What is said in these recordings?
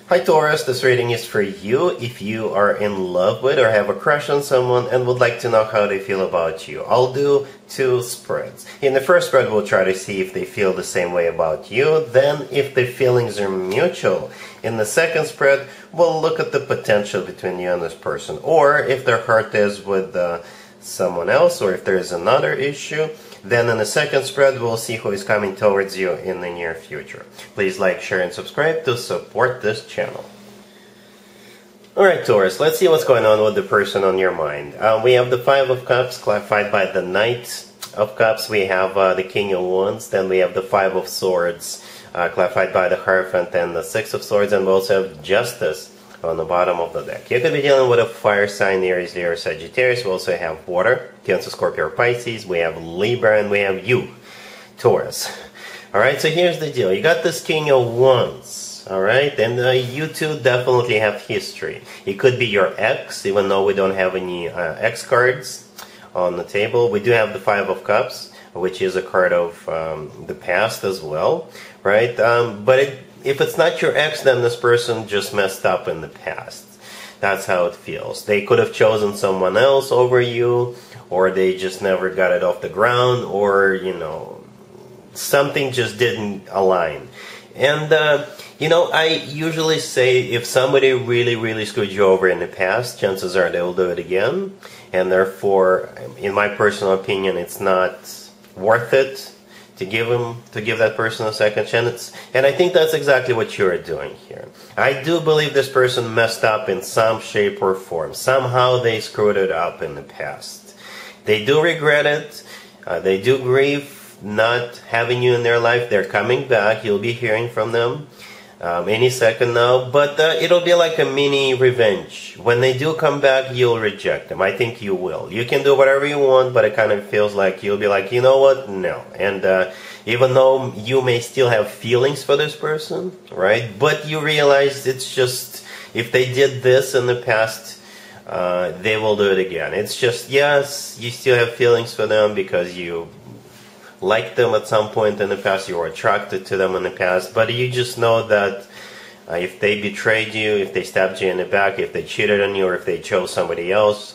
Hi Taurus, this reading is for you if you are in love with or have a crush on someone and would like to know how they feel about you. I'll do two spreads. In the first spread, we'll try to see if they feel the same way about you, then if the feelings are mutual. In the second spread, we'll look at the potential between you and this person, or if their heart is with someone else, or if there is another issue. Then in the second spread, we'll see who is coming towards you in the near future. Please like, share, and subscribe to support this channel. Alright Taurus, let's see what's going on with the person on your mind. We have the Five of Cups clarified by the Knight of Cups. We have the King of Wands. Then we have the Five of Swords clarified by the Hierophant and the Six of Swords. And we also have Justice on the bottom of the deck. You could be dealing with a fire sign, Aries, Leo, or Sagittarius. We also have water, Cancer, Scorpio, or Pisces. We have Libra, and we have you, Taurus. Alright, so here's the deal. You got this King of Wands, alright? And you two definitely have history. It could be your ex, even though we don't have any ex cards on the table. We do have the Five of Cups, which is a card of the past as well, right? But if it's not your ex, then this person just messed up in the past. That's how it feels. They could have chosen someone else over you, or they just never got it off the ground, or, you know, something just didn't align. And, you know, I usually say if somebody really screwed you over in the past, chances are they will do it again. And therefore, in my personal opinion, it's not worth it to give that person a second chance. And I think that's exactly what you're doing here. I do believe this person messed up in some shape or form. Somehow they screwed it up in the past. They do regret it. They do grieve not having you in their life. They're coming back. You'll be hearing from them any second now. But it'll be like a mini revenge. When they do come back, you'll reject them. I think you will. You can do whatever you want, but it kind of feels like you'll be like, you know what? No. And even though you may still have feelings for this person, right? But you realize it's just, if they did this in the past, they will do it again. It's just, yes, you still have feelings for them because you liked them at some point in the past, you were attracted to them in the past, but you just know that if they betrayed you, if they stabbed you in the back, if they cheated on you, or if they chose somebody else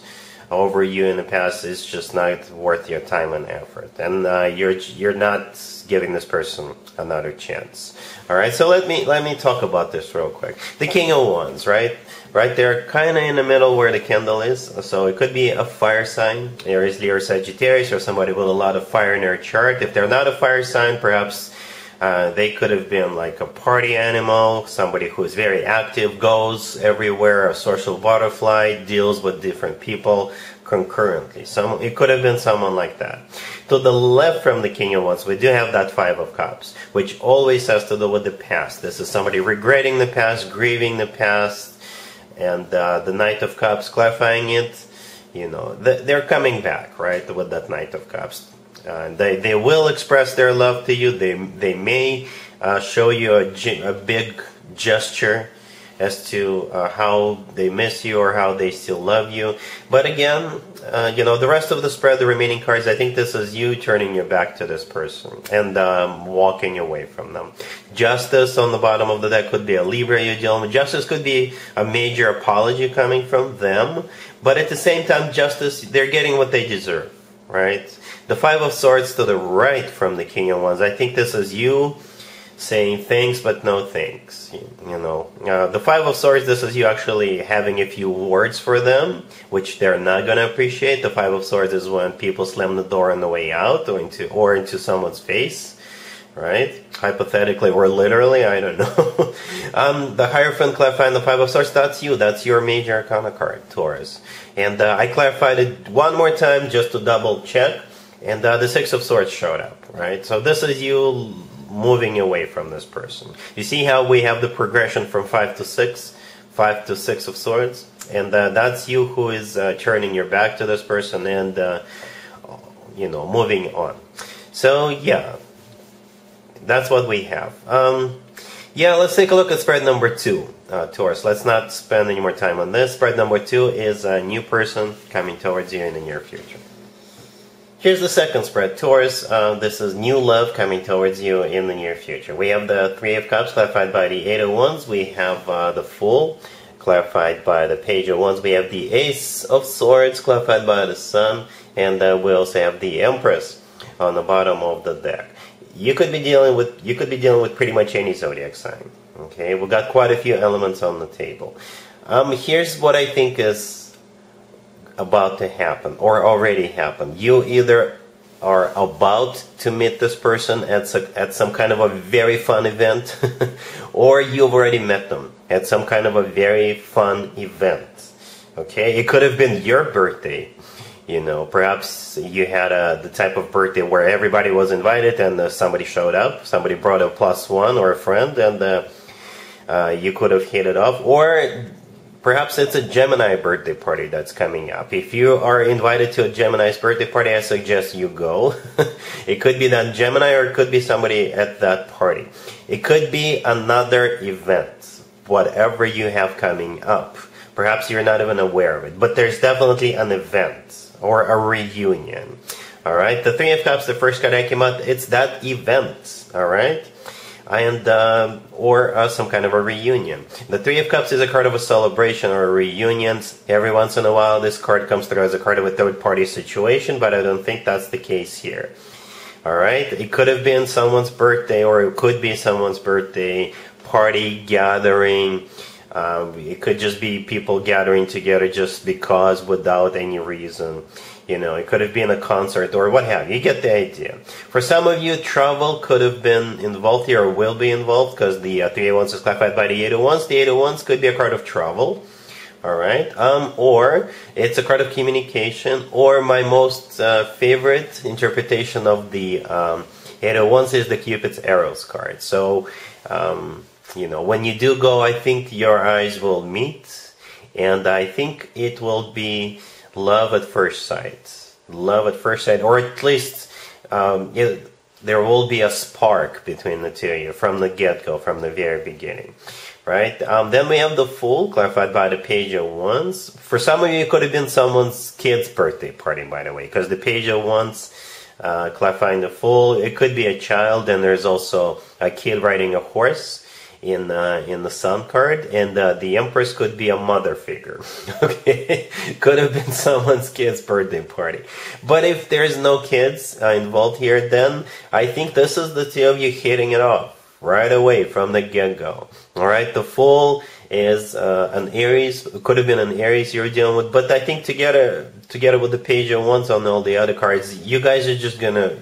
over you in the past, it's just not worth your time and effort. And you're not giving this person another chance. Alright, so let me talk about this real quick. The King of Wands, right? Right there, kind of in the middle where the candle is. So it could be a fire sign, Aries, Leo, or Sagittarius, or somebody with a lot of fire in their chart. If they're not a fire sign, perhaps they could have been like a party animal, somebody who is very active, goes everywhere, a social butterfly, deals with different people concurrently. It could have been someone like that. To the left from the King of Wands, we do have that Five of Cups, which always has to do with the past. This is somebody regretting the past, grieving the past. And the Knight of Cups clarifying it, you know, they're coming back, right, with that Knight of Cups. They will express their love to you. They may show you a big gesture as to how they miss you or how they still love you. But again, you know, the rest of the spread, the remaining cards, I think this is you turning your back to this person and walking away from them. Justice on the bottom of the deck could be a Libra you're dealing with. Justice could be a major apology coming from them. But at the same time, Justice, they're getting what they deserve, right? The Five of Swords to the right from the King of Wands, I think this is you saying thanks but no thanks. You know, the Five of Swords, this is you actually having a few words for them, which they're not going to appreciate. The Five of Swords is when people slam the door on the way out or into someone's face, right? Hypothetically or literally, I don't know. The Hierophant clarifying the Five of Swords, that's you. That's your major arcana card, Taurus. And I clarified it one more time just to double check. And the Six of Swords showed up, right? So this is you moving away from this person. You see how we have the progression from 5 to 6, 5 to 6 of Swords? And that's you who is turning your back to this person and, you know, moving on. So, yeah, that's what we have. Yeah, let's take a look at spread number 2, Taurus. Let's not spend any more time on this. Spread number 2 is a new person coming towards you in the near future. Here's the second spread, Taurus. This is new love coming towards you in the near future. We have the Three of Cups clarified by the Eight of Wands. We have the Fool clarified by the Page of Wands. We have the Ace of Swords clarified by the Sun, and we also have the Empress on the bottom of the deck. You could be dealing with pretty much any zodiac sign. Okay, we got quite a few elements on the table. Here's what I think is about to happen or already happened. You either are about to meet this person at some kind of a very fun event, or you've already met them at some kind of a very fun event. Okay, it could have been your birthday. You know, perhaps you had the type of birthday where everybody was invited and somebody showed up, somebody brought a +1 or a friend, and you could have hit it off. Or perhaps it's a Gemini birthday party that's coming up. If you are invited to a Gemini's birthday party, I suggest you go. It could be that Gemini, or it could be somebody at that party. It could be another event, whatever you have coming up. Perhaps you're not even aware of it, but there's definitely an event or a reunion. All right, the Three of Cups, the first card that came out, it's that event. All right, and or some kind of a reunion. The Three of Cups is a card of a celebration or a reunion. Every once in a while, this card comes through as a card of a third-party situation, but I don't think that's the case here. All right, it could have been someone's birthday, or it could be someone's birthday party, gathering. It could just be people gathering together just because, without any reason. You know, it could have been a concert or what have you. You get the idea. For some of you, travel could have been involved here, or will be involved, because the Three of Wands is clarified by the Eight of Wands. The Eight of Wands could be a card of travel. All right, or it's a card of communication, or my most favorite interpretation of the Eight of Wands is the Cupid's Arrows card. So, you know, when you do go, I think your eyes will meet, and I think it will be love at first sight. Love at first sight, or at least there will be a spark between the two of you from the get-go, from the very beginning. Right? Then we have the Fool, clarified by the Page of Wands. For some of you, it could have been someone's kid's birthday party, by the way, because the Page of Wands, clarifying the Fool, it could be a child, and there's also a kid riding a horse in the Sun card, and the Empress could be a mother figure. Okay, could have been someone's kid's birthday party. But if there's no kids involved here, then I think this is the two of you hitting it off right away from the get-go. All right, the Fool is an Aries. Could have been an Aries you're dealing with, but I think together with the Page of Wands on all the other cards, you guys are just gonna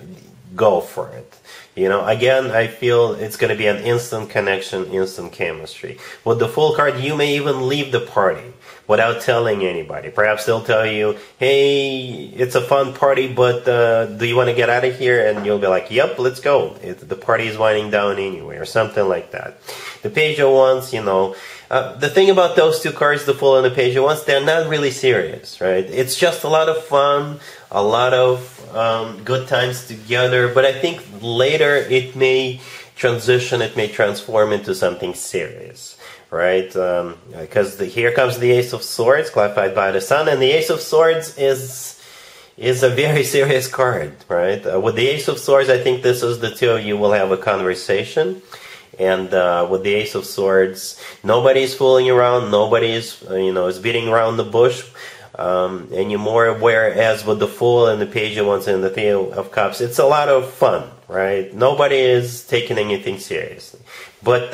go for it. You know, again, I feel it's going to be an instant connection, instant chemistry. With the Fool card, you may even leave the party without telling anybody. Perhaps they'll tell you, hey, it's a fun party, but do you want to get out of here? And you'll be like, yep, let's go. The party is winding down anyway, or something like that. The Page of Wands, you know, the thing about those two cards, the Fool and the Page of Wands, they're not really serious, right? It's just a lot of fun, a lot of good times together, but I think later it may transition, it may transform into something serious, right? Because here comes the Ace of Swords, clarified by the Sun, and the Ace of Swords is a very serious card, right? With the Ace of Swords, I think this is the two of you will have a conversation. And with the Ace of Swords, nobody's fooling around, nobody's, is beating around the bush anymore. Whereas with the Fool and the Page of Wands and the Three of Cups, it's a lot of fun, right? Nobody is taking anything seriously. But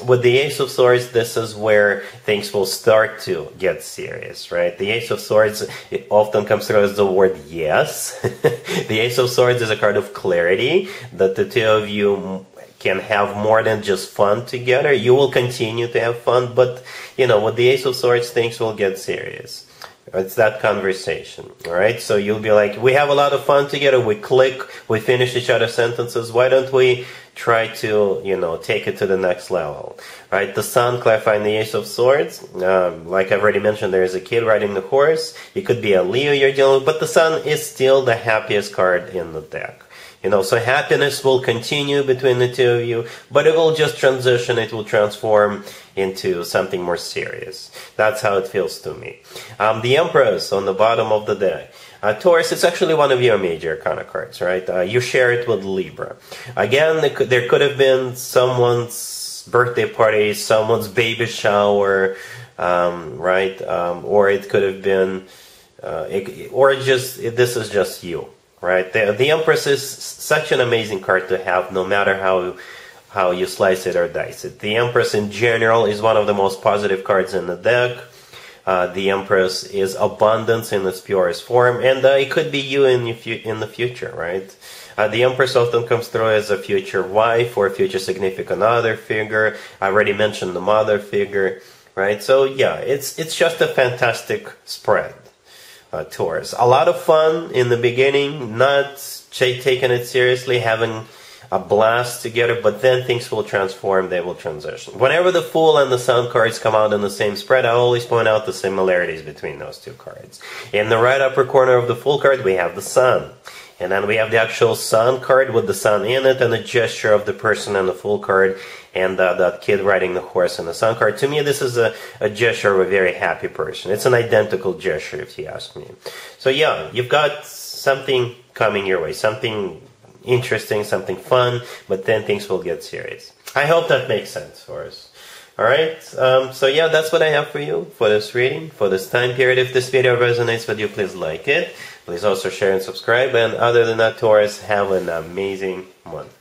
with the Ace of Swords, this is where things will start to get serious, right? The Ace of Swords, it often comes through as the word yes. The Ace of Swords is a card of clarity, that the two of you can have more than just fun together. You will continue to have fun, but, with the Ace of Swords, things will get serious. It's that conversation, all right? So you'll be like, we have a lot of fun together, we click, we finish each other's sentences, why don't we try to, take it to the next level, right? The Sun, clarifying the Ace of Swords, like I've already mentioned, there is a kid riding the horse. It could be a Leo you're dealing with, but the Sun is still the happiest card in the deck. So happiness will continue between the two of you, but it will just transition, it will transform into something more serious. That's how it feels to me. The Empress on the bottom of the deck. Taurus, it's actually one of your major kind of cards, right? You share it with Libra. Again, there could have been someone's birthday party, someone's baby shower, right? Or it could have been, this is just you, right? The Empress is such an amazing card to have, no matter how you slice it or dice it. The Empress in general is one of the most positive cards in the deck. The Empress is abundance in its purest form, and it could be you in the future, right? The Empress often comes through as a future wife or a future significant other figure. I already mentioned the mother figure, right? So yeah, it's just a fantastic spread, Taurus. A lot of fun in the beginning, not taking it seriously, having a blast together, but then things will transform, they will transition. Whenever the Fool and the Sun cards come out in the same spread, I always point out the similarities between those two cards. In the right upper corner of the Fool card, we have the Sun. And then we have the actual Sun card with the Sun in it, and the gesture of the person in the Fool card, and that kid riding the horse in the Sun card. To me, this is a gesture of a very happy person. It's an identical gesture, if you ask me. So yeah, you've got something coming your way, something interesting, something fun, but then things will get serious. I hope that makes sense for us. Alright, so yeah, that's what I have for you for this reading, for this time period. If this video resonates with you, please like it. Please also share and subscribe. And other than that, Taurus, have an amazing month.